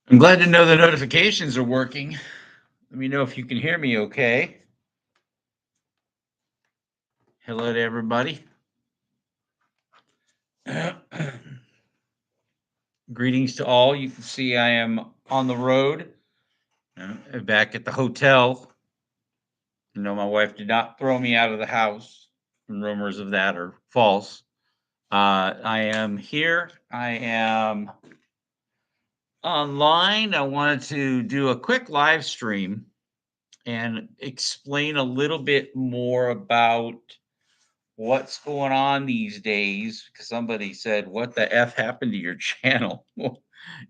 I'm glad to know the notifications are working. Let me know if you can hear me okay. Hello to everybody. Greetings to all. You can see I am on the road, back at the hotel. My wife did not throw me out of the house. Rumors of that are false. I am here. I am online. I wanted to do a quick live stream and explain a little bit more about what's going on these days because somebody said, "What the F happened to your channel?" Well,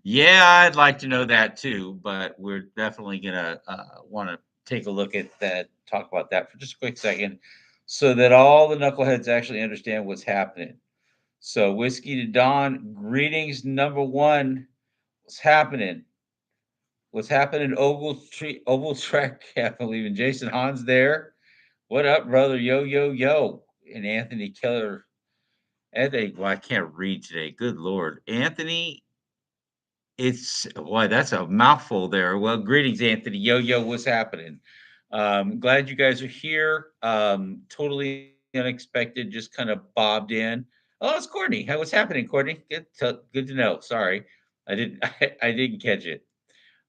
yeah, I'd like to know that too, but we're definitely gonna want to take a look at that, talk about that for just a quick second, so that all the knuckleheads actually understand what's happening. So, Whiskey to Dawn, greetings number one. What's happening? What's happening? Oval Track, I believe, in Jason Hahn's there. What up, brother? Yo, yo, yo. And Anthony Keller. Anthony, well, I can't read today. Good Lord. Anthony, it's, boy, that's a mouthful there. Well, greetings, Anthony. Yo, yo, what's happening? Glad you guys are here. Totally unexpected, just kind of bobbed in. Oh, it's Courtney. What's happening, Courtney? Good to know. Sorry. I didn't catch it.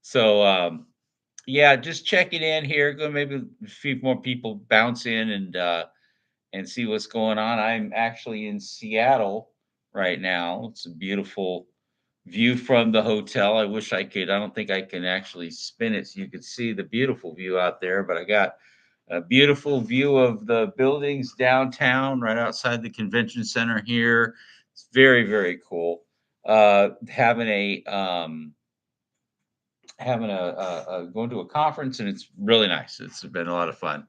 So, yeah, just checking in here. Go maybe a few more people bounce in and see what's going on. I'm actually in Seattle right now. It's a beautiful view from the hotel. I wish I could. I don't think I can actually spin it so you could see the beautiful view out there, but I got a beautiful view of the buildings downtown right outside the convention center here. It's very, very cool. Having going to a conference, and it's really nice. It's been a lot of fun.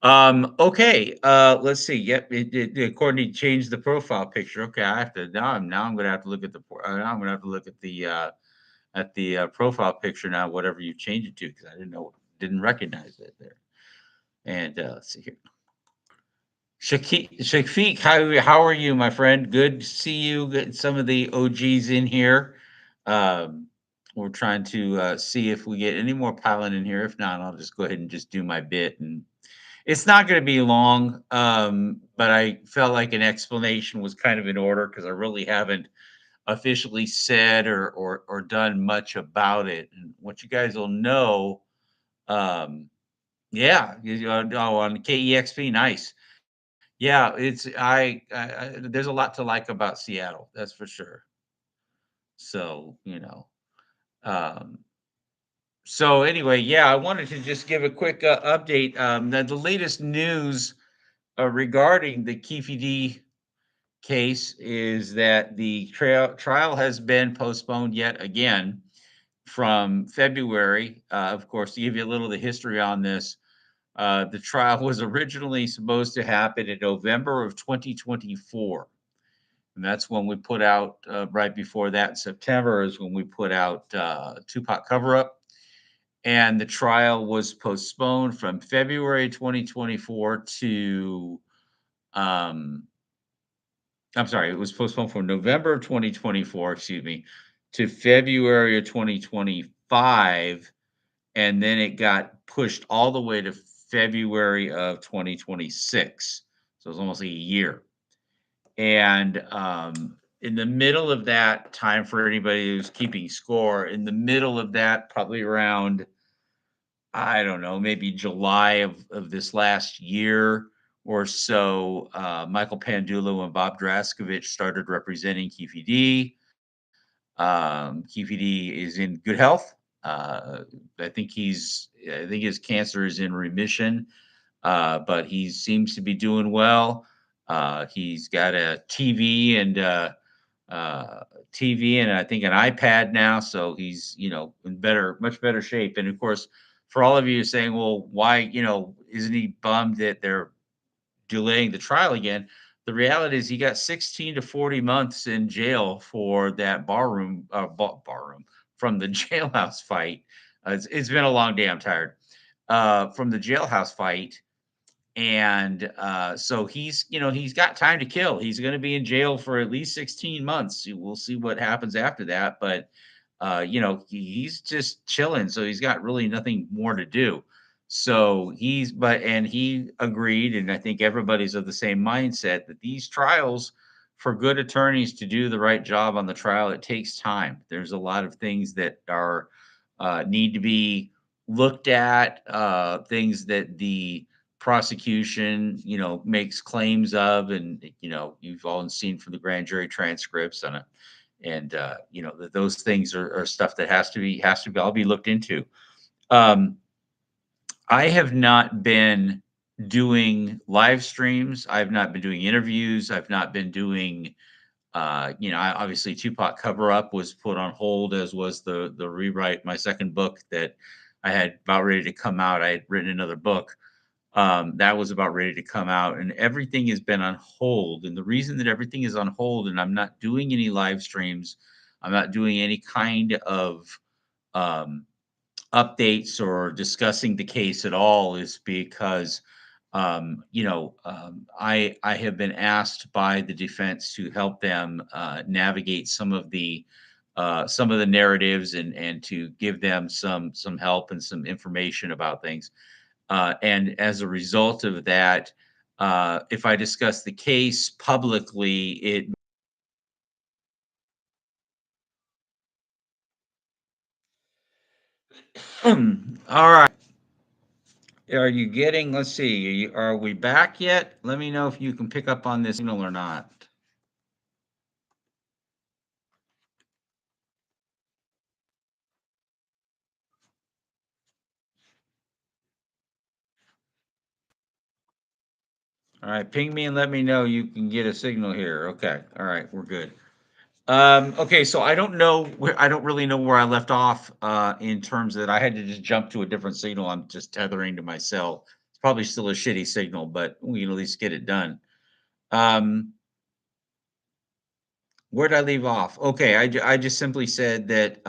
Okay, let's see. Yep, Courtney changed the profile picture. Okay, I have to now. I'm gonna have to look at now I'm gonna have to look at the profile picture now. Whatever you changed it to, because I didn't recognize it there. And let's see here. Shafiq, how are you, my friend? Good to see you. Get some of the OGs in here. Um, we're trying to see if we get any more piling in here. If not, I'll just go ahead and just do my bit, and it's not going to be long. But I felt like an explanation was kind of in order because I really haven't officially said or done much about it. And what you guys will know, um, yeah, on KEXP, nice. Yeah, there's a lot to like about Seattle, that's for sure. So, um, so anyway, yeah, I wanted to just give a quick update. The latest news regarding the Keefe case is that the trial has been postponed yet again from February. Of course, to give you a little of the history on this, the trial was originally supposed to happen in November of 2024. And that's when we put out, right before that in September, is when we put out Tupac Cover Up. And the trial was postponed from February 2024 to um, I'm sorry, it was postponed from November of 2024, excuse me, to February of 2025, and then it got pushed all the way to February of 2026. So it was almost a year. And in the middle of that time, for anybody who's keeping score, in the middle of that, probably around, I don't know, maybe July of this last year or so, Michael Pandulo and Bob Draskovic started representing Keefe D. Keefe D is in good health. Uh, I think his cancer is in remission, but he seems to be doing well. He's got a uh, TV and I think an iPad now, so he's in much better shape. And of course, for all of you saying, well, why isn't he bummed that they're delaying the trial again? The reality is he got 16 to 40 months in jail for that barroom from the jailhouse fight. It's been a long day. I'm tired. From the jailhouse fight, and so he's got time to kill. He's going to be in jail for at least 16 months. We'll see what happens after that, but he's just chilling, so he's got really nothing more to do. So and he agreed, and I think everybody's of the same mindset that these trials, for good attorneys to do the right job on the trial, it takes time. There's a lot of things that are need to be looked at, things that the prosecution, makes claims of, and you've all seen from the grand jury transcripts on it, and those things are stuff that has to be all be looked into. Um, I have not been doing live streams. I've not been doing interviews. I've not been doing obviously Tupac Cover Up was put on hold, as was the rewrite, my second book that I had about ready to come out. I had written another book that was about ready to come out, and everything has been on hold. And the reason that everything is on hold and I'm not doing any live streams, I'm not doing any kind of um, updates or discussing the case at all is because I have been asked by the defense to help them navigate some of the narratives, and to give them some help and some information about things. And as a result of that, if I discuss the case publicly, it all right. Are you getting, let's see, are we back yet? Let me know if you can pick up on this signal or not. All right, ping me and let me know you can get a signal here. Okay. All right, we're good. Okay, so I don't really know where I left off in terms that I had to just jump to a different signal. I'm just tethering to my cell. It's probably still a shitty signal, but we can at least get it done. Um, where did I leave off? Okay, I just simply said that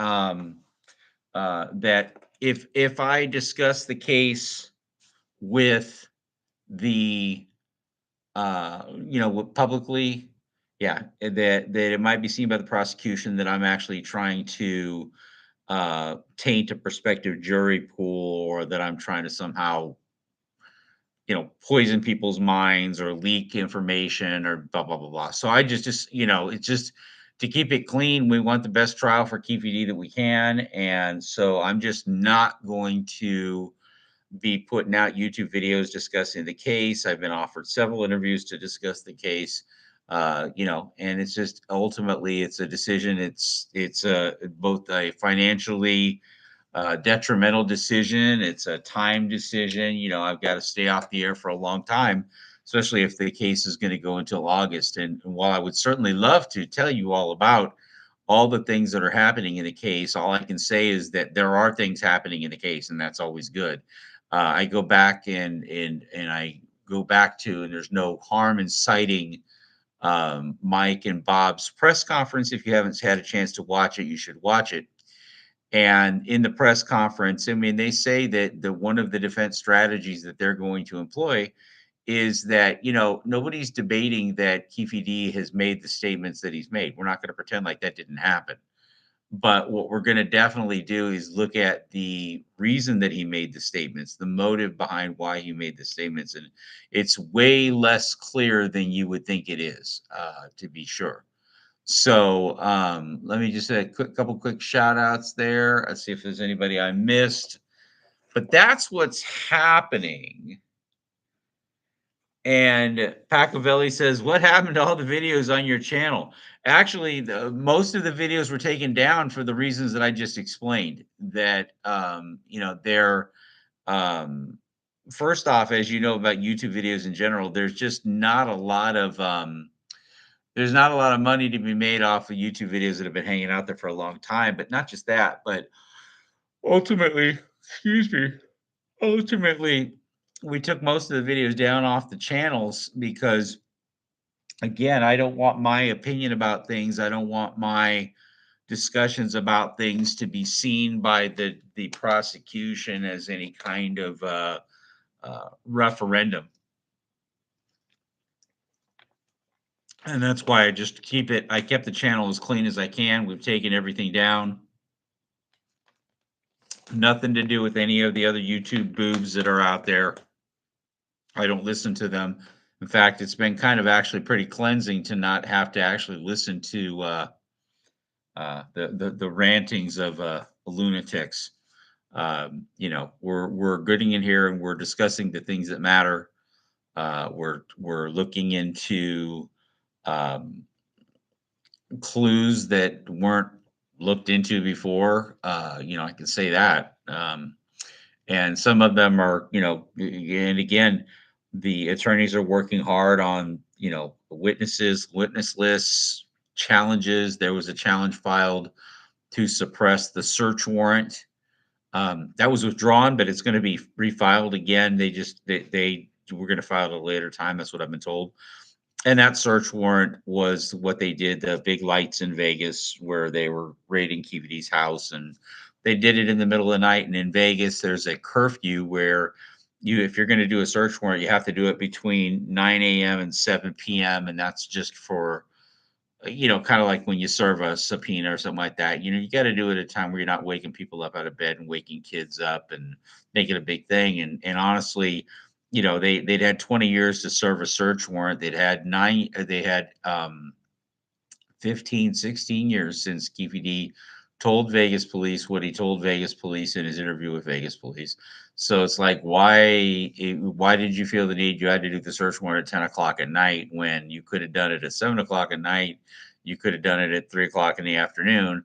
if I discuss the case with the publicly, yeah, that it might be seen by the prosecution that I'm actually trying to taint a prospective jury pool, or that I'm trying to somehow poison people's minds or leak information or blah blah blah blah. So I just it's just to keep it clean. We want the best trial for KPD that we can, and so I'm just not going to be putting out YouTube videos discussing the case. I've been offered several interviews to discuss the case. And it's just ultimately it's a decision. It's both a financially detrimental decision. It's a time decision. I've got to stay off the air for a long time, especially if the case is going to go until August. And while I would certainly love to tell you all about all the things that are happening in the case, all I can say is that there are things happening in the case, and that's always good. I go back and I go back to, and there's no harm in citing Mike and Bob's press conference. If you haven't had a chance to watch it, you should watch it. And in the press conference, I mean, they say that the one of the defense strategies that they're going to employ is that nobody's debating that Keefe D has made the statements that he's made. We're not going to pretend like that didn't happen. But what we're going to definitely do is look at the reason that he made the statements, the motive behind why he made the statements, and it's way less clear than you would think it is, to be sure. So let me just say a couple quick shout outs there. Let's see if there's anybody I missed. But that's what's happening. And Pacavelli says, "What happened to all the videos on your channel?" Actually, most of the videos were taken down for the reasons that I just explained. That they're um, first off, as you know about YouTube videos in general, there's not a lot of money to be made off of YouTube videos that have been hanging out there for a long time. But not just that, but ultimately, excuse me, ultimately, we took most of the videos down off the channels because, again, I don't want my opinion about things. I don't want my discussions about things to be seen by the prosecution as any kind of referendum. And that's why I just keep it. I kept the channel as clean as I can. We've taken everything down. Nothing to do with any of the other YouTube boobs that are out there. I don't listen to them. In fact, it's been kind of actually pretty cleansing to not have to actually listen to the rantings of lunatics. We're getting in here and we're discussing the things that matter. We're looking into um, clues that weren't looked into before. I can say that. And some of them are, and again, the attorneys are working hard on, witnesses, witness lists, challenges. There was a challenge filed to suppress the search warrant. That was withdrawn, but it's going to be refiled again. They were going to file it at a later time. That's what I've been told. And that search warrant was what they did, the big lights in Vegas where they were raiding Keefe house, and they did it in the middle of the night. And in Vegas, there's a curfew where if you're going to do a search warrant, you have to do it between 9 a.m. and 7 p.m. And that's just for, kind of like when you serve a subpoena or something like that. You got to do it at a time where you're not waking people up out of bed and waking kids up and making a big thing. And honestly, they'd had 20 years to serve a search warrant. They had 15, 16 years since Keefe told Vegas police what he told Vegas police in his interview with Vegas police. So it's like, why did you feel the need you had to do the search warrant at 10 o'clock at night when you could have done it at 7 o'clock at night? You could have done it at 3 o'clock in the afternoon.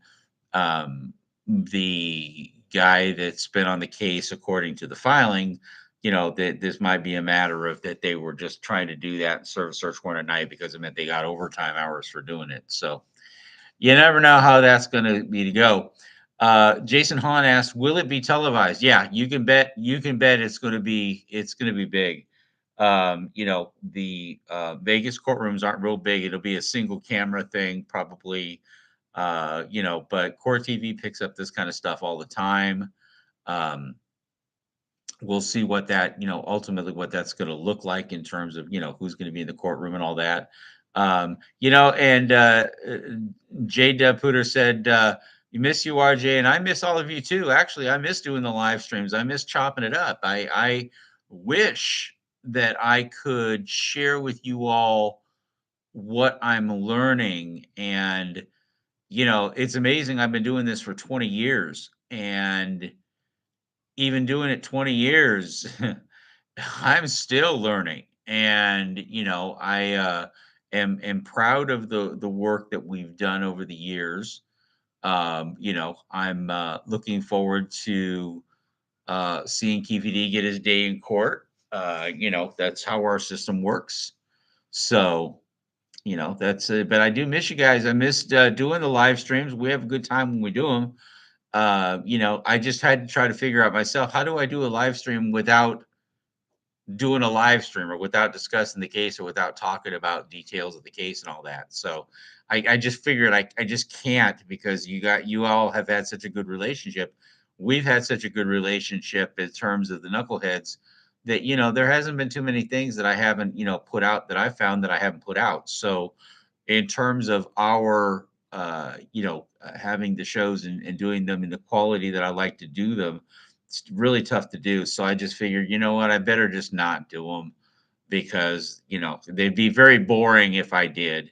The guy that's been on the case, according to the filing, that this might be a matter of that they were just trying to do that and serve a search warrant at night because it meant they got overtime hours for doing it. So you never know how that's going to be to go. Jason Hahn asked, "Will it be televised?" Yeah, you can bet. You can bet it's going to be. It's going to be big. The Vegas courtrooms aren't real big. It'll be a single camera thing, probably. But Core TV picks up this kind of stuff all the time. Um, we'll see what that, ultimately what that's going to look like in terms of, who's going to be in the courtroom and all that. And Jay Deputer said, "You miss you, RJ, and I miss all of you too. Actually, I miss doing the live streams. I miss chopping it up. I wish that I could share with you all what I'm learning. And it's amazing. I've been doing this for 20 years, and even doing it 20 years, I'm still learning. And I am proud of the work that we've done over the years. I'm looking forward to seeing KVD get his day in court. That's how our system works. So that's it. But I do miss you guys. I missed doing the live streams. We have a good time when we do them. I just had to try to figure out myself, how do I do a live stream without doing a live stream or without discussing the case or without talking about details of the case and all that. So I just figured I just can't, because you all have had such a good relationship. We've had such a good relationship in terms of the knuckleheads that there hasn't been too many things that I haven't put out, that I found that I haven't put out. So in terms of our having the shows and doing them in the quality that I like to do them, it's really tough to do. So I just figured, you know what, I better just not do them, because they'd be very boring if I did.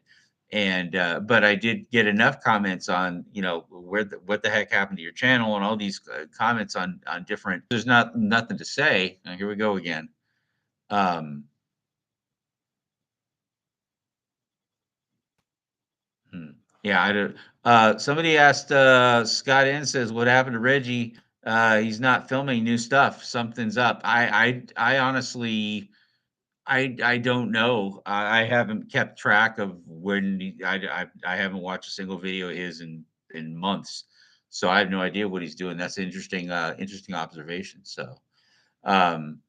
And but I did get enough comments on what the heck happened to your channel, and all these comments on different. There's nothing to say. Here we go again. um Hmm. Yeah, I do. Somebody asked, Scott N says, "What happened to Reggie? He's not filming new stuff. Something's up." I honestly, I don't know. I haven't kept track of when I haven't watched a single video of his in months, so I have no idea what he's doing. That's interesting. Interesting observation. So, um,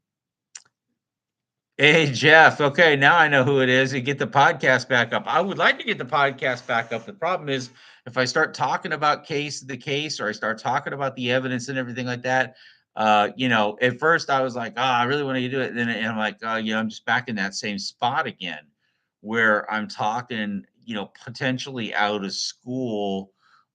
hey, Jeff. Okay, now I know who it is. You get the podcast back up. I would like to get the podcast back up. The problem is, if I start talking about the case, or I start talking about the evidence and everything like that, at first I was like, "Oh, I really want to do it." And I'm like, "Oh, I'm just back in that same spot again, where I'm talking, potentially out of school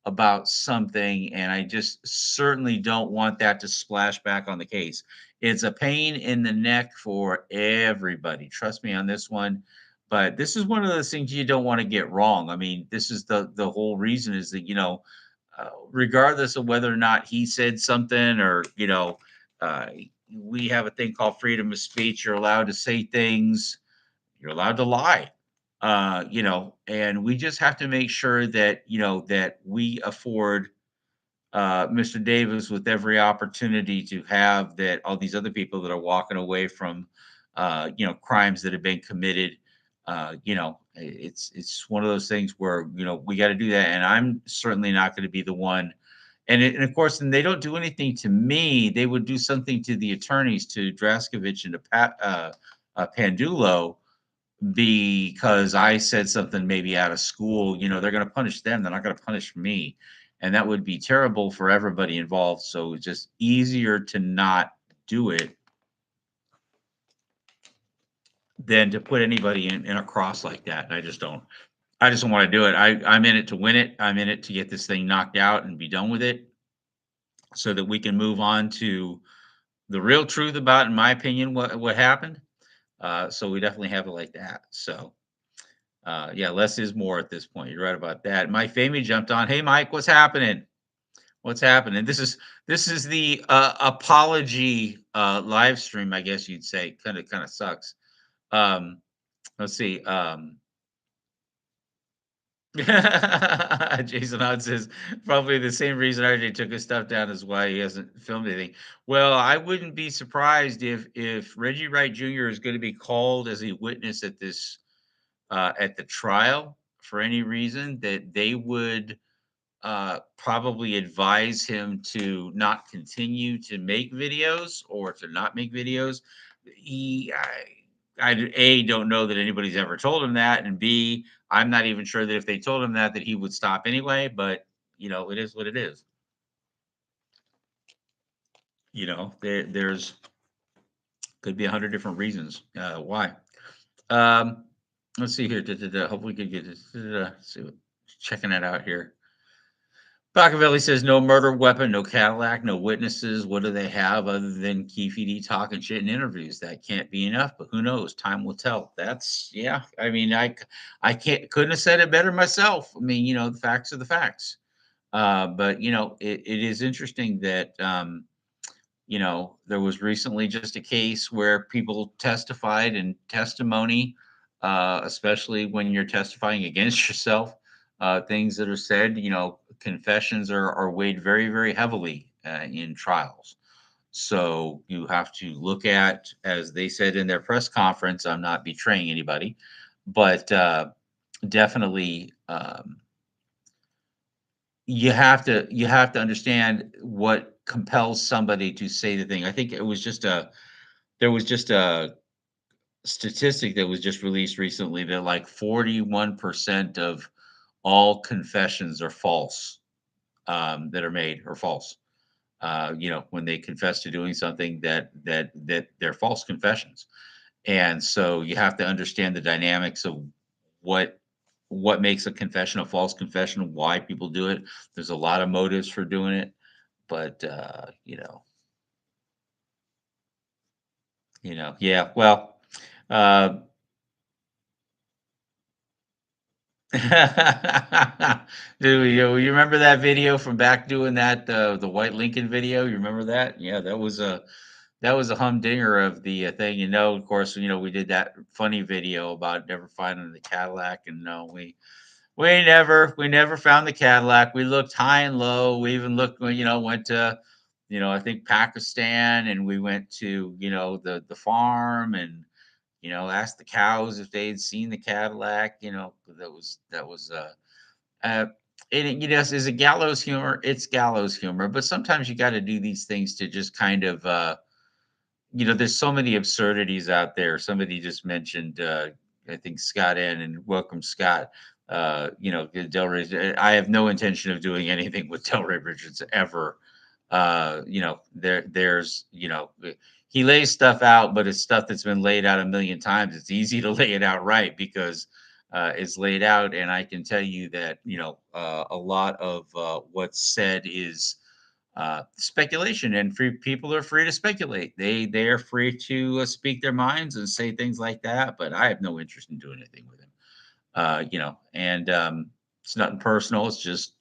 about something, and I just certainly don't want that to splash back on the case. It's a pain in the neck for everybody. Trust me on this one. But this is one of those things you don't want to get wrong. I mean, this is the whole reason is that regardless of whether or not he said something or uh, we have a thing called freedom of speech. You're allowed to say things. You're allowed to lie. And we just have to make sure that that we afford Mr. Davis with every opportunity to have that all these other people that are walking away from crimes that have been committed. It's one of those things where we got to do that, and I'm certainly not going to be the one. And of course, and they don't do anything to me. They would do something to the attorneys, to Draskovich and to Pandulo, because I said something maybe out of school. They're going to punish them. They're not going to punish me. And that would be terrible for everybody involved. So it's just easier to not do it than to put anybody in a cross like that. And I just don't want to do it. I'm in it to win it. I'm in it to get this thing knocked out and be done with it so that we can move on to the real truth about, in my opinion, what happened. So we definitely have it like that. So yeah, less is more at this point. You're right about that. Mike Famey jumped on. Hey, Mike, what's happening? What's happening? This is the apology live stream, I guess you'd say. Kind of sucks. Um, let's see. Jason Hunt says probably the same reason RJ took his stuff down is why he hasn't filmed anything. Well, I wouldn't be surprised if Reggie Wright Jr. is going to be called as a witness at the trial for any reason, that they would probably advise him to not continue to make videos or to not make videos. I don't know that anybody's ever told him that, and B, I'm not even sure that if they told him that he would stop anyway. But it is what it is. There's could be 100 different reasons why. Um, let's see here. Hopefully, we can get this. See what, checking it out here. Machiavelli says no murder weapon, no Cadillac, no witnesses. What do they have other than Keefe talking shit in interviews? That can't be enough, but who knows? Time will tell. That's yeah. I mean, I couldn't have said it better myself. I mean, the facts are the facts. But it is interesting that there was recently just a case where people testified, and testimony, especially when you're testifying against yourself, things that are said, confessions are weighed very, very heavily in trials. So you have to look at, as they said in their press conference, I'm not betraying anybody, but definitely you have to understand what compels somebody to say the thing. I think there was just a statistic that was just released recently that like 41% of all confessions are false, that are made are false. When they confess to doing something that they're false confessions. And so you have to understand the dynamics of what what makes a confession a false confession, why people do it. There's a lot of motives for doing it, but yeah. Well, uh, you remember that video from back doing that the White Lincoln video? You remember that? Yeah, that was a humdinger of the thing. Of course, we did that funny video about never finding the Cadillac, and no, we never found the Cadillac. We looked high and low. We even looked, went to, I think Pakistan, and we went to, the farm, and asked the cows if they had seen the Cadillac. Uh, and is it gallows humor? It's gallows humor, but sometimes you got to do these things to just kind of, there's so many absurdities out there. Somebody just mentioned, I think Scott N, and welcome Scott. Delray. I have no intention of doing anything with Delray Richards ever. He lays stuff out, but it's stuff that's been laid out a million times. It's easy to lay it out right because is laid out, and I can tell you that a lot of what's said is speculation, and free people are free to speculate. They are free to speak their minds and say things like that. But I have no interest in doing anything with him. And it's nothing personal. It's just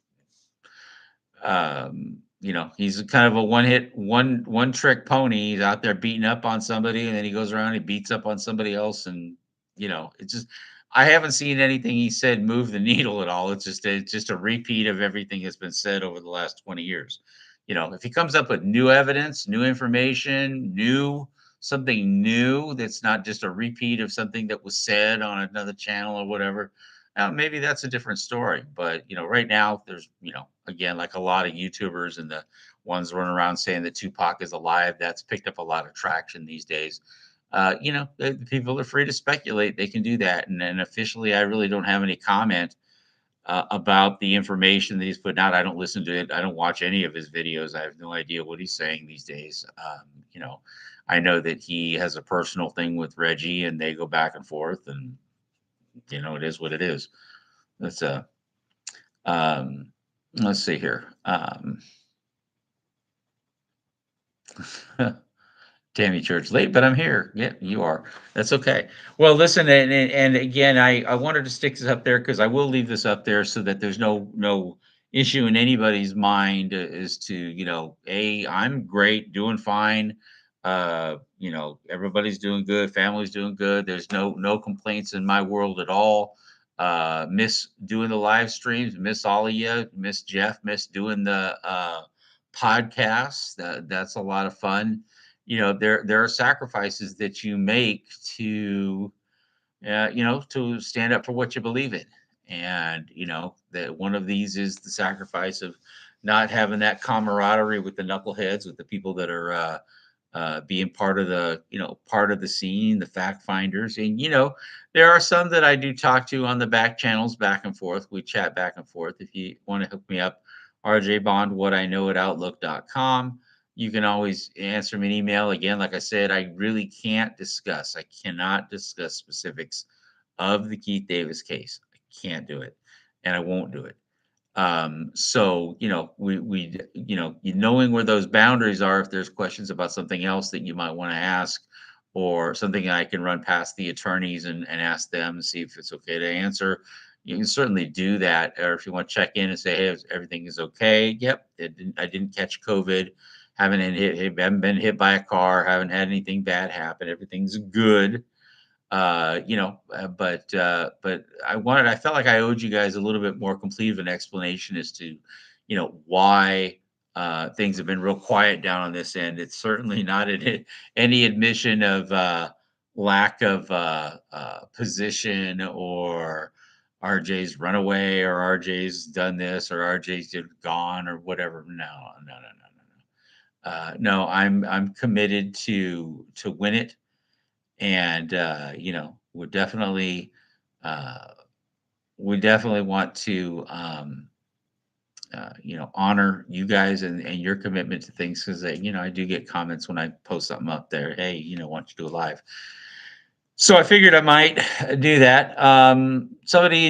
he's kind of a one trick pony. He's out there beating up on somebody, and then he goes around and he beats up on somebody else, and it's just I haven't seen anything he said move the needle at all. It's just a repeat of everything that's been said over the last 20 years. If he comes up with new evidence, new information, new something new that's not just a repeat of something that was said on another channel or whatever, maybe that's a different story. But right now, there's again, like a lot of YouTubers and the ones running around saying that Tupac is alive. That's picked up a lot of traction these days. The people are free to speculate. They can do that, and officially, I really don't have any comment about the information that he's putting out. I don't listen to it. I don't watch any of his videos. I have no idea what he's saying these days. I know that he has a personal thing with Reggie, and they go back and forth, and it is what it is. That's um, let's see here. Tammy Church late, but I'm here. Yeah, you are. That's okay. Well, listen, and again, I wanted to stick this up there because I will leave this up there so that there's no issue in anybody's mind as to I'm great, doing fine. Everybody's doing good, family's doing good. There's no complaints in my world at all. Miss doing the live streams, miss all of you, miss Jeff, miss doing the podcasts. That's a lot of fun. There are sacrifices that you make to stand up for what you believe in, and that one of these is the sacrifice of not having that camaraderie with the knuckleheads, with the people that are being part of the scene, the fact finders. And there are some that I do talk to on the back channels, back and forth. We chat back and forth. If you want to hook me up, RJ Bond, what I know at outlook.com. You can always answer me an email. Again, like I said, I cannot discuss specifics of the Keith Davis case. I can't do it, and I won't do it. So knowing where those boundaries are, if there's questions about something else that you might want to ask, or something I can run past the attorneys and ask them and see if it's okay to answer, you can certainly do that. Or if you want to check in and say, hey, everything is okay. Yep, I didn't catch COVID. Haven't been hit by a car. Haven't had anything bad happen. Everything's good. But I felt like I owed you guys a little bit more complete of an explanation as to why things have been real quiet down on this end. It's certainly not any admission of lack of position, or RJ's run away, or RJ's done this, or RJ's gone, or whatever. No, I'm committed to win it, and would definitely uh, we definitely want to honor you guys and your commitment to things, because I do get comments when I post something up there. Hey, why don't you do a live? So I figured I might do that.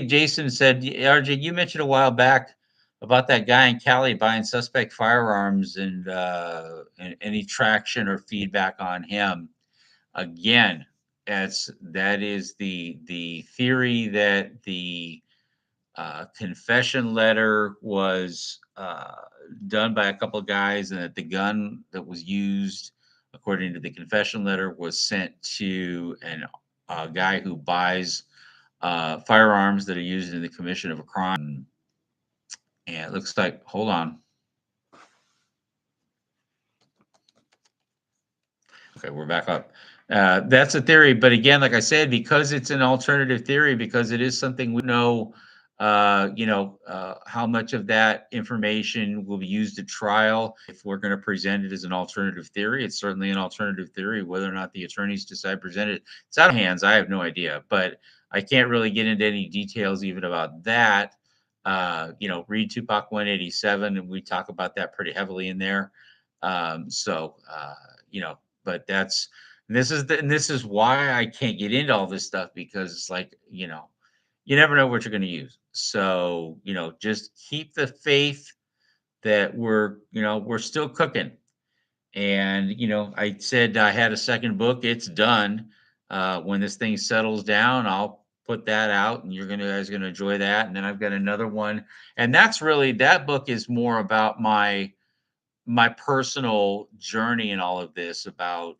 Jason said, RJ, you mentioned a while back about that guy in Cali buying suspect firearms, and any traction or feedback on him. Again, that is the theory that the confession letter was done by a couple of guys, and that the gun that was used, according to the confession letter, was sent to a guy who buys firearms that are used in the commission of a crime. And it looks like, hold on. Okay, we're back up. That's a theory, but again, like I said, because it's an alternative theory, because it is something we know, how much of that information will be used at trial. If we're going to present it as an alternative theory, it's certainly an alternative theory. Whether or not the attorneys decide to present it, it's out of hands. I have no idea, but I can't really get into any details even about that. Read Tupac 187, and we talk about that pretty heavily in there. But this is why I can't get into all this stuff, because it's like, you never know what you're going to use. So, just keep the faith that we're still cooking. And, I said I had a second book. It's done. When this thing settles down, I'll put that out and guys gonna enjoy that. And then I've got another one. And that book is more about my personal journey in all of this, about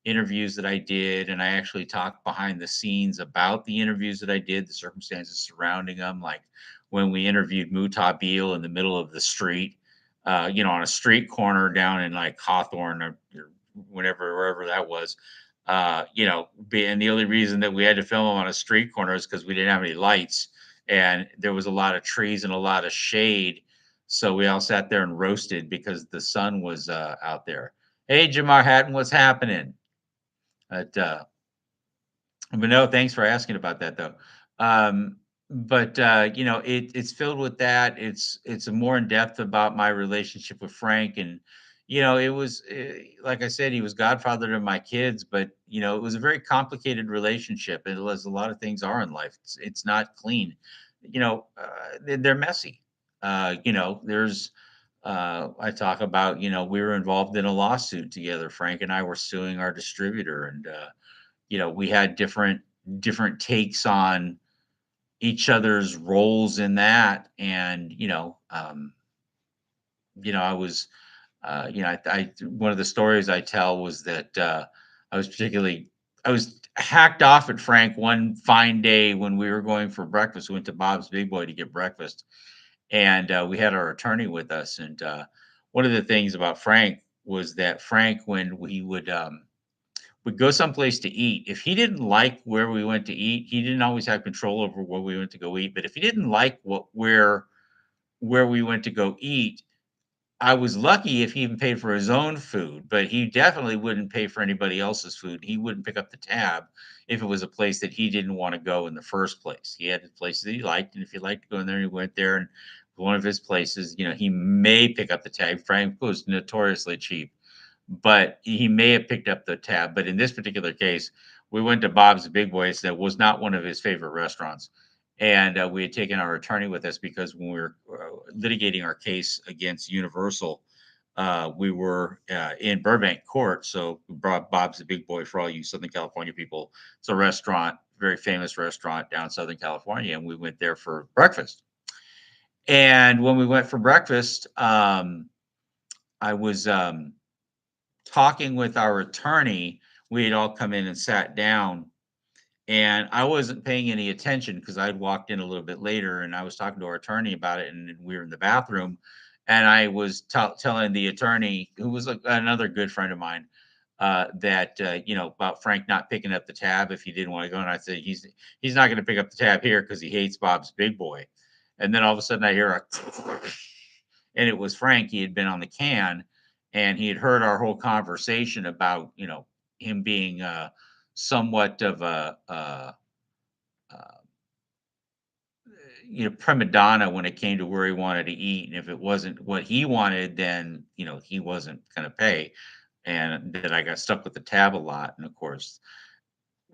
interviews that I did, and I actually talked behind the scenes about the interviews that I did, the circumstances surrounding them, like when we interviewed Mutabil in the middle of the street, on a street corner down in like Hawthorne, or whatever, wherever that was. And the only reason that we had to film them on a street corner is because we didn't have any lights, and there was a lot of trees and a lot of shade, so we all sat there and roasted because the sun was out there. Hey, Jamar Hatton, what's happening? But no, thanks for asking about that though. But it's filled with that. It's a more in depth about my relationship with Frank, and it was like I said, he was godfather to my kids, but it was a very complicated relationship, and as a lot of things are in life, it's not clean. They're messy. There's I talk about, we were involved in a lawsuit together. Frank and I were suing our distributor, and we had different takes on each other's roles in that. And I was one of the stories I tell was that I was hacked off at Frank one fine day when we were going for breakfast. We went to Bob's Big Boy to get breakfast, and we had our attorney with us. And one of the things about Frank was that Frank, when we would go someplace to eat, if he didn't like where we went to eat, he didn't always have control over where we went to go eat. But if he didn't like where we went to go eat, I was lucky if he even paid for his own food, but he definitely wouldn't pay for anybody else's food. He wouldn't pick up the tab if it was a place that he didn't want to go in the first place. He had places that he liked, and if he liked going there, he went there. And one of his places, he may pick up the tab. Frank was notoriously cheap, but he may have picked up the tab. But in this particular case, we went to Bob's Big Boys. That was not one of his favorite restaurants. And we had taken our attorney with us because when we were litigating our case against Universal, we were in Burbank court. So we brought Bob's the Big Boy for all you Southern California people. It's a restaurant, very famous restaurant down in Southern California. And we went there for breakfast. And when we went for breakfast, I was talking with our attorney. We had all come in and sat down, and I wasn't paying any attention because I'd walked in a little bit later, and I was talking to our attorney about it, and we were in the bathroom, and I was telling the attorney, who was another good friend of mine, that about Frank not picking up the tab if he didn't want to go, and I said he's not going to pick up the tab here because he hates Bob's Big Boy, and then all of a sudden I hear a and it was Frank. He had been on the can, and he had heard our whole conversation about him being somewhat of uh, prima donna when it came to where he wanted to eat, and if it wasn't what he wanted, then he wasn't going to pay, and that I got stuck with the tab a lot. And of course,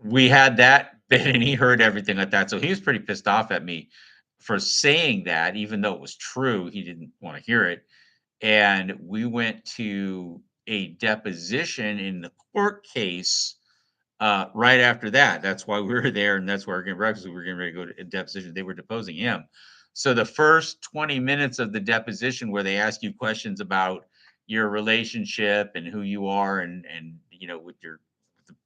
we had that bit, and he heard everything like that, so he was pretty pissed off at me for saying that, even though it was true. He didn't want to hear it, and we went to a deposition in the court case right after that. That's why we were there, and that's why we're getting breakfast. We were getting ready to go to a deposition. They were deposing him. So the first 20 minutes of the deposition, where they ask you questions about your relationship and who you are, and with your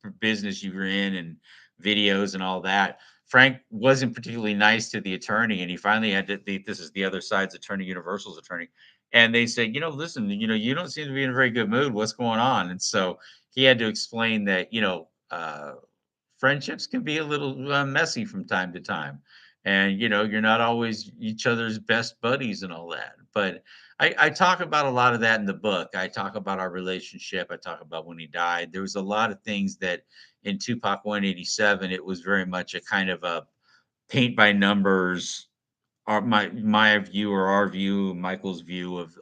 the business you were in, and videos and all that. Frank wasn't particularly nice to the attorney, and he finally had to. This is the other side's attorney, Universal's attorney, and they said, listen, you don't seem to be in a very good mood. What's going on? And so he had to explain that, friendships can be a little messy from time to time. And, you're not always each other's best buddies and all that. But I talk about a lot of that in the book. I talk about our relationship. I talk about when he died. There was a lot of things that in Tupac 187, it was very much a kind of a paint by numbers, my view, or our view, Michael's view of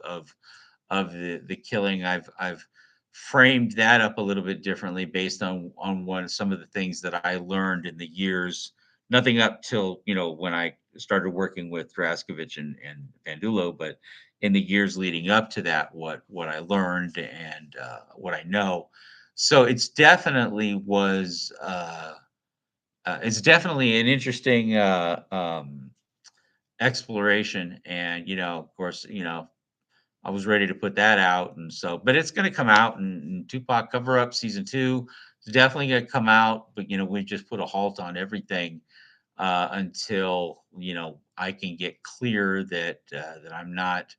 the killing. I've framed that up a little bit differently based on what some of the things that I learned in the years nothing up till, when I started working with Draskovic and Pandulo, but in the years leading up to that, what I learned and what I know. So it's definitely an interesting exploration, and of course, I was ready to put that out, and so, but it's going to come out, and Tupac Cover Up Season 2 is definitely going to come out, but we just put a halt on everything until I can get clear that I'm not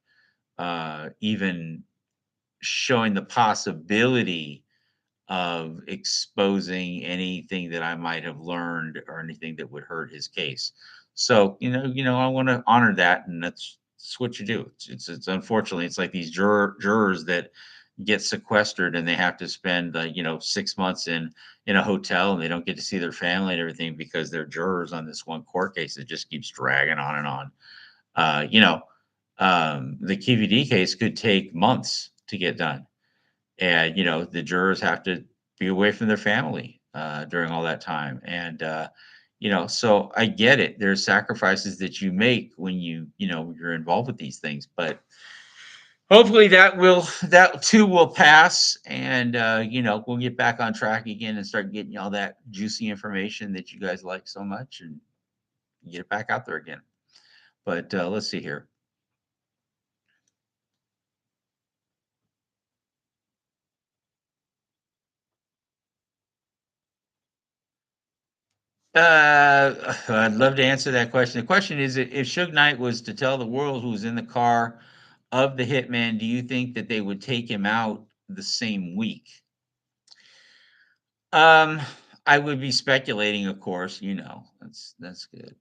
even showing the possibility of exposing anything that I might have learned or anything that would hurt his case. So, I want to honor that, and that's what you do. It's unfortunately, it's like these jurors that get sequestered, and they have to spend 6 months in a hotel, and they don't get to see their family and everything because they're jurors on this one court case that just keeps dragging on and on. Uh, you know, the QVD case could take months to get done, and the jurors have to be away from their family during all that time, and so I get it. There's sacrifices that you make when you're involved with these things, but hopefully that too will pass, and we'll get back on track again and start getting all that juicy information that you guys like so much, and get it back out there again. But let's see here. I'd love to answer that question. The question is, if Suge Knight was to tell the world who was in the car of the hitman, do you think that they would take him out the same week? Um, I would be speculating, of course. That's good.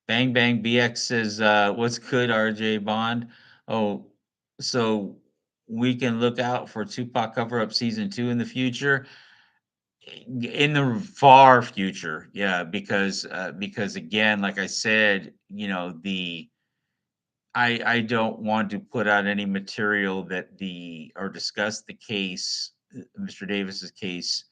Bang Bang BX says, "What's good, RJ Bond?" Oh, so we can look out for Tupac Cover Up Season 2 in the future. In the far future, yeah, because again, like I said, I don't want to put out any material that the or discuss the case, Mr. Davis's case.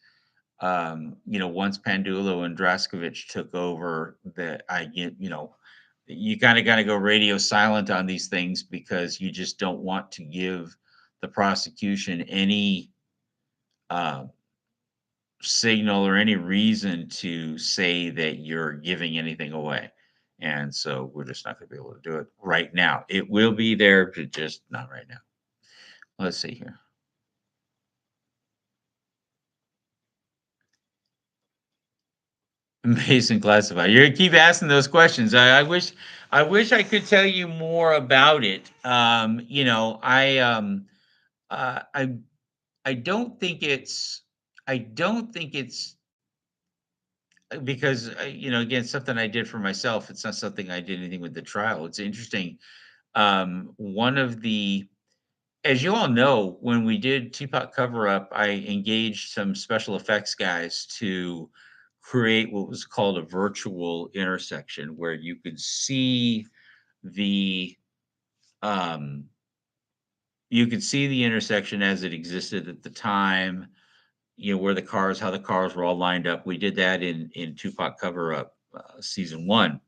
Once Pandulo and Draskovic took over, that I get, you kind of got to go radio silent on these things because you just don't want to give the prosecution any uh, signal or any reason to say that you're giving anything away. And so we're just not going to be able to do it right now. It will be there, but just not right now. Let's see here. Mason classified. You're gonna keep asking those questions. I wish I could tell you more about it. I I don't think it's because again, something I did for myself. It's not something I did anything with the trial. It's interesting. One of the As you all know, when we did Teapot Cover Up, I engaged some special effects guys to create what was called a virtual intersection where you could see the um, intersection as it existed at the time, where how the cars were all lined up. We did that in Tupac Cover Up Season 1,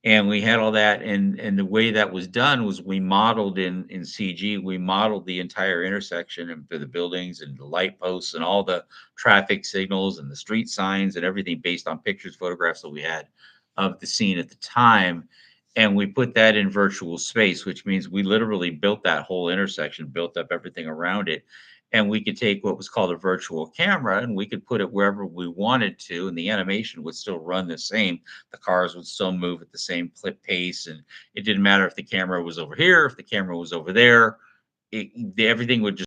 and we had all that, and the way that was done was we modeled in CG. We modeled the entire intersection and the buildings and the light posts and all the traffic signals and the street signs and everything based on pictures, photographs that we had of the scene at the time. And we put that in virtual space, which means we literally built that whole intersection, built up everything around it. And we could take what was called a virtual camera and we could put it wherever we wanted to, and the animation would still run the same. The cars would still move at the same clip pace, and it didn't matter if the camera was over here, if the camera was over there. Everything would just